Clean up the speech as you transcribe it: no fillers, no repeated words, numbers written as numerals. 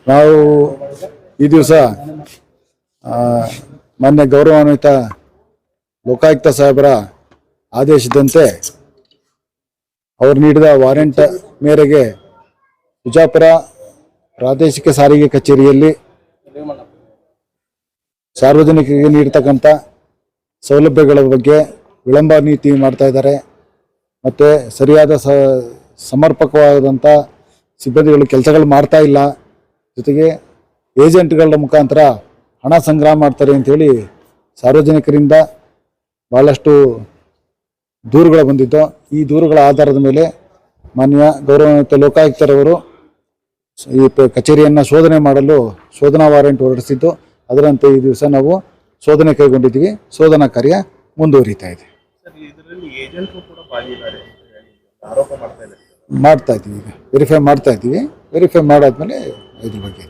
ನಾವು ಈ ದಿವಸ ಮಾನ್ಯ ಗೌರವಾನ್ವಿತ ಲೋಕಾಯುಕ್ತ ಸಾಹೇಬರ ಆದೇಶದಂತೆ ಅವರು ನೀಡಿದ ವಾರೆಂಟ್ ಮೇರೆಗೆ ವಿಜಯಪುರ ಪ್ರಾದೇಶಿಕ ಸಾರಿಗೆ ಕಚೇರಿಯಲ್ಲಿ ಸಾರ್ವಜನಿಕರಿಗೆ ನೀಡತಕ್ಕಂಥ ಸೌಲಭ್ಯಗಳ ಬಗ್ಗೆ ವಿಳಂಬ ನೀತಿ ಮಾಡ್ತಾ ಇದ್ದಾರೆ. ಮತ್ತು ಸರಿಯಾದ ಸಮರ್ಪಕವಾದಂಥ ಸಿಬ್ಬಂದಿಗಳು ಕೆಲಸಗಳು ಮಾಡ್ತಾ ಇಲ್ಲ. ಜೊತೆಗೆ ಏಜೆಂಟ್ಗಳ ಮುಖಾಂತರ ಹಣ ಸಂಗ್ರಹ ಮಾಡ್ತಾರೆ ಅಂಥೇಳಿ ಸಾರ್ವಜನಿಕರಿಂದ ಭಾಳಷ್ಟು ದೂರುಗಳು ಬಂದಿದ್ದು. ಈ ದೂರುಗಳ ಆಧಾರದ ಮೇಲೆ ಮಾನ್ಯ ಗೌರವಾನ್ವಿತ ಲೋಕಾಯುಕ್ತರವರು ಈ ಕಚೇರಿಯನ್ನು ಶೋಧನೆ ಮಾಡಲು ಶೋಧನಾ ವಾರೆಂಟ್ ಹೊರಡಿಸಿದ್ದು. ಅದರಂತೆ ಈ ದಿವಸ ನಾವು ಶೋಧನೆ ಕೈಗೊಂಡಿದ್ದೀವಿ. ಶೋಧನಾ ಕಾರ್ಯ ಮುಂದುವರಿತಾ ಇದೆ. ಮಾಡ್ತಾ ಇದ್ದೀವಿ, ಈಗ ವೆರಿಫೈ ಮಾಡ್ತಾ ಇದ್ದೀವಿ. ವೆರಿಫೈ ಮಾಡಾದ್ಮೇಲೆ ಇದ್ರ ಬಗ್ಗೆ.